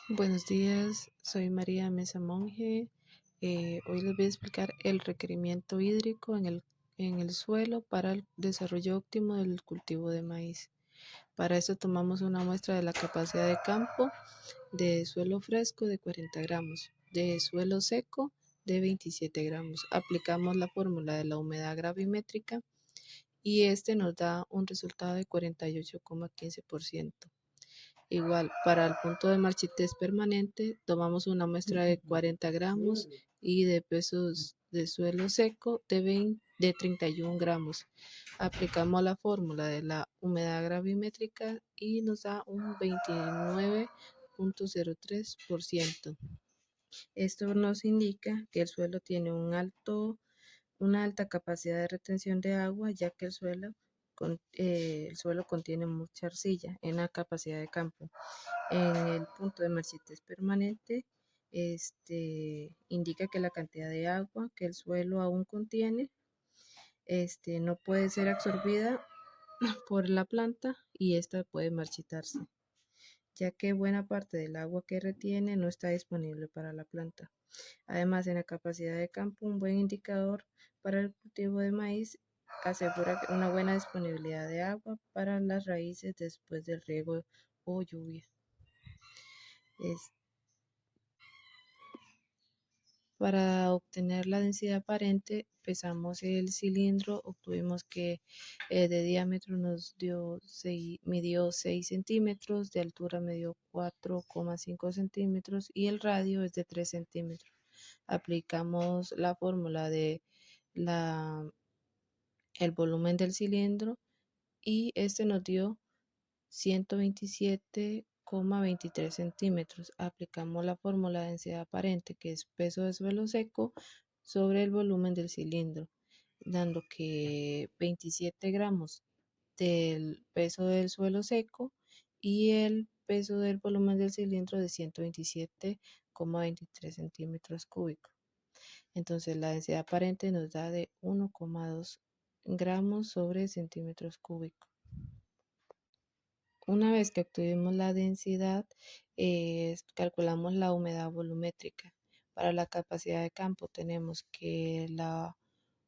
Buenos días, soy María Mesa Monge. Hoy les voy a explicar el requerimiento hídrico en el suelo para el desarrollo óptimo del cultivo de maíz. Para eso tomamos una muestra de la capacidad de campo de suelo fresco de 40 gramos, de suelo seco de 27 gramos. Aplicamos la fórmula de la humedad gravimétrica y este nos da un resultado de 48,15%. Igual, para el punto de marchitez permanente, tomamos una muestra de 40 gramos y de pesos de suelo seco de 31 gramos. Aplicamos la fórmula de la humedad gravimétrica y nos da un 29,03%. Esto nos indica que el suelo tiene una alta capacidad de retención de agua, ya que el suelo contiene mucha arcilla en la capacidad de campo. En el punto de marchitez permanente, indica que la cantidad de agua que el suelo aún contiene, no puede ser absorbida por la planta y esta puede marchitarse, ya que buena parte del agua que retiene no está disponible para la planta. Además, en la capacidad de campo, un buen indicador para el cultivo de maíz asegura una buena disponibilidad de agua para las raíces después del riego o lluvia. Para obtener la densidad aparente, pesamos el cilindro, obtuvimos que de diámetro midió 6 centímetros, de altura midió 4,5 centímetros y el radio es de 3 centímetros. Aplicamos la fórmula de la, el volumen del cilindro y este nos dio 127,23 centímetros. Aplicamos la fórmula de densidad aparente, que es peso de suelo seco, sobre el volumen del cilindro, dando que 27 gramos del peso del suelo seco y el peso del volumen del cilindro de 127,23 centímetros cúbicos. Entonces la densidad aparente nos da de 1,2 gramos sobre centímetros cúbicos. Una vez que obtuvimos la densidad, calculamos la humedad volumétrica. Para la capacidad de campo tenemos que la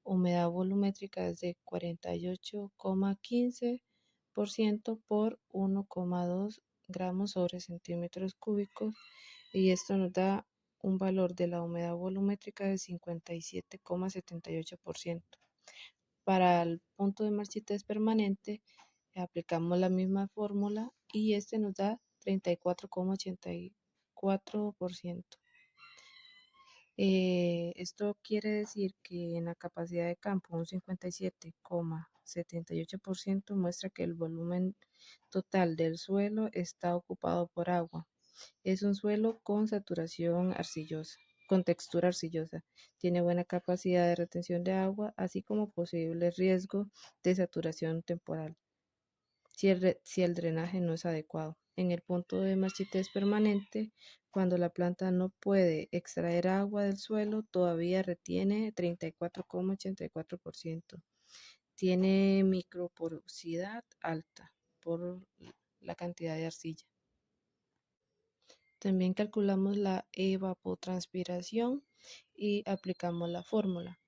humedad volumétrica es de 48,15% por 1,2 gramos sobre centímetros cúbicos y esto nos da un valor de la humedad volumétrica de 57,78%. Para el punto de marchitez permanente, aplicamos la misma fórmula y este nos da 34,84%. Esto quiere decir que en la capacidad de campo un 57,78% muestra que el volumen total del suelo está ocupado por agua. Es un suelo con con textura arcillosa. Tiene buena capacidad de retención de agua, así como posible riesgo de saturación temporal si el drenaje no es adecuado. En el punto de marchitez permanente, cuando la planta no puede extraer agua del suelo, todavía retiene 34,84%. Tiene microporosidad alta por la cantidad de arcilla. También calculamos la evapotranspiración y aplicamos la fórmula.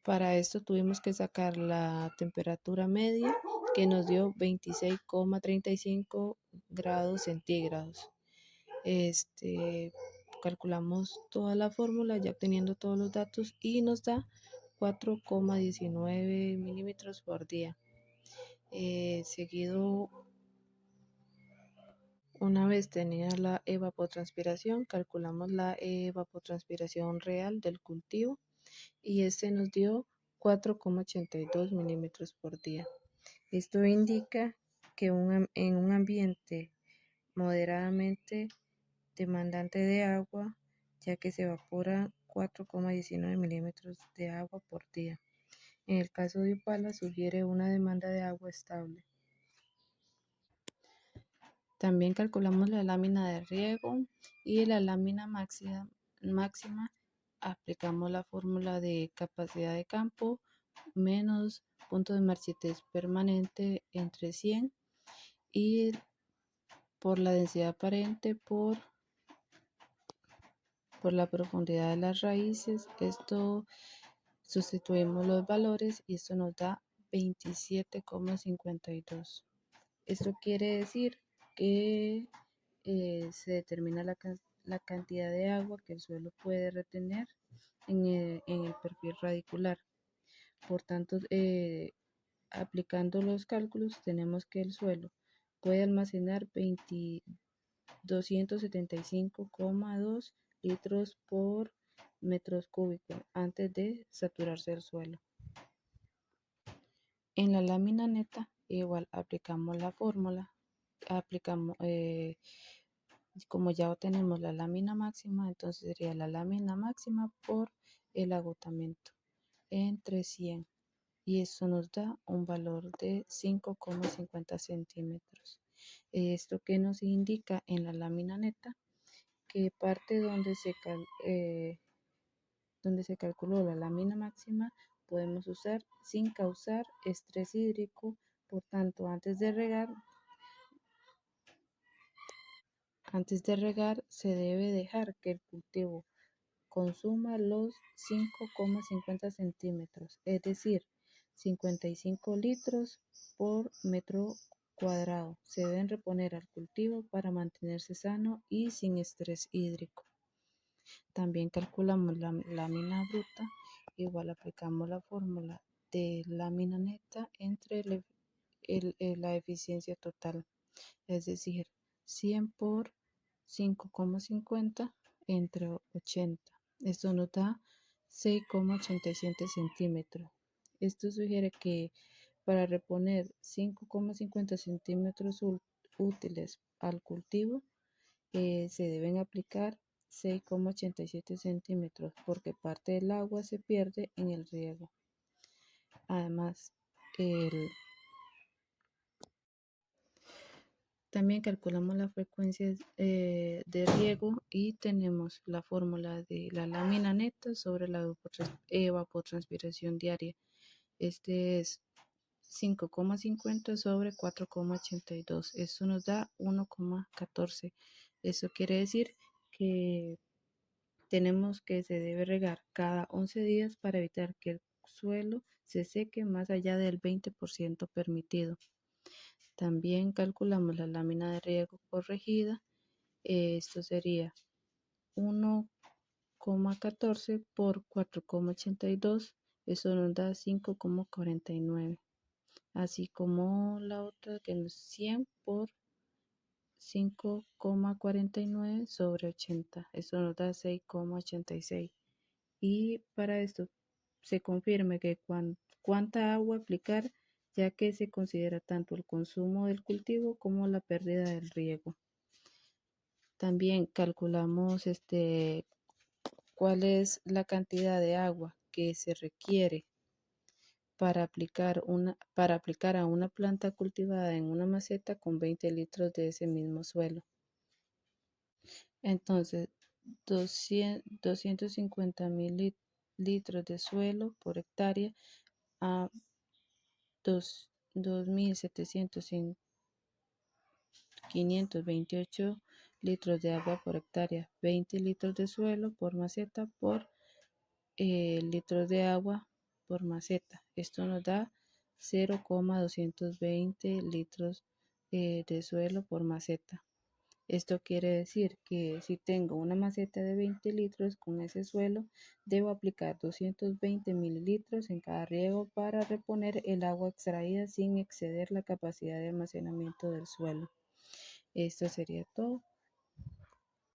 Para esto tuvimos que sacar la temperatura media que nos dio 26,35 grados centígrados. Calculamos toda la fórmula ya obteniendo todos los datos y nos da 4,19 milímetros por día. Seguido, una vez tenida la evapotranspiración, calculamos la evapotranspiración real del cultivo y este nos dio 4,82 milímetros por día. Esto indica que en un ambiente moderadamente demandante de agua, ya que se evapora 4,19 milímetros de agua por día. En el caso de Upala sugiere una demanda de agua estable. También calculamos la lámina de riego y la lámina máxima. Aplicamos la fórmula de capacidad de campo menos punto de marchitez permanente entre 100 y por la densidad aparente, por la profundidad de las raíces. Esto sustituimos los valores y esto nos da 27,52. Esto quiere decir que se determina la cantidad de agua que el suelo puede retener en el perfil radicular. Por tanto, aplicando los cálculos, tenemos que el suelo puede almacenar 275,2 litros por metros cúbicos antes de saturarse el suelo. En la lámina neta, igual aplicamos la fórmula, como ya obtenemos la lámina máxima, entonces sería la lámina máxima por el agotamiento entre 100 y eso nos da un valor de 5,50 centímetros. Esto que nos indica en la lámina neta que parte donde se calculó la lámina máxima podemos usar sin causar estrés hídrico. Por tanto, antes de regar se debe dejar que el cultivo consuma los 5,50 centímetros, es decir, 55 litros por metro cuadrado. Se deben reponer al cultivo para mantenerse sano y sin estrés hídrico. También calculamos la lámina bruta, igual aplicamos la fórmula de lámina neta entre la eficiencia total, es decir, 100 por 5,50 entre 80. Esto nos da 6,87 centímetros. Esto sugiere que para reponer 5,50 centímetros útiles al cultivo, se deben aplicar 6,87 centímetros porque parte del agua se pierde en el riego. Además, también calculamos la frecuencia de riego y tenemos la fórmula de la lámina neta sobre la evapotranspiración diaria. Este es 5,50 sobre 4,82. Esto nos da 1,14. Eso quiere decir que tenemos que se debe regar cada 11 días para evitar que el suelo se seque más allá del 20% permitido. También calculamos la lámina de riego corregida. Esto sería 1,14 por 4,82. Eso nos da 5,49. Así como la otra que es 100 por 5,49 sobre 80. Eso nos da 6,86. Y para esto se confirme que cuánta agua aplicar, ya que se considera tanto el consumo del cultivo como la pérdida del riego. También calculamos cuál es la cantidad de agua que se requiere para aplicar a una planta cultivada en una maceta con 20 litros de ese mismo suelo. Entonces, 250.000 litros de suelo por hectárea a 528 litros de agua por hectárea, 20 litros de suelo por maceta por litros de agua por maceta. Esto nos da 0,220 litros de suelo por maceta. Esto quiere decir que si tengo una maceta de 20 litros con ese suelo, debo aplicar 220 mililitros en cada riego para reponer el agua extraída sin exceder la capacidad de almacenamiento del suelo. Esto sería todo.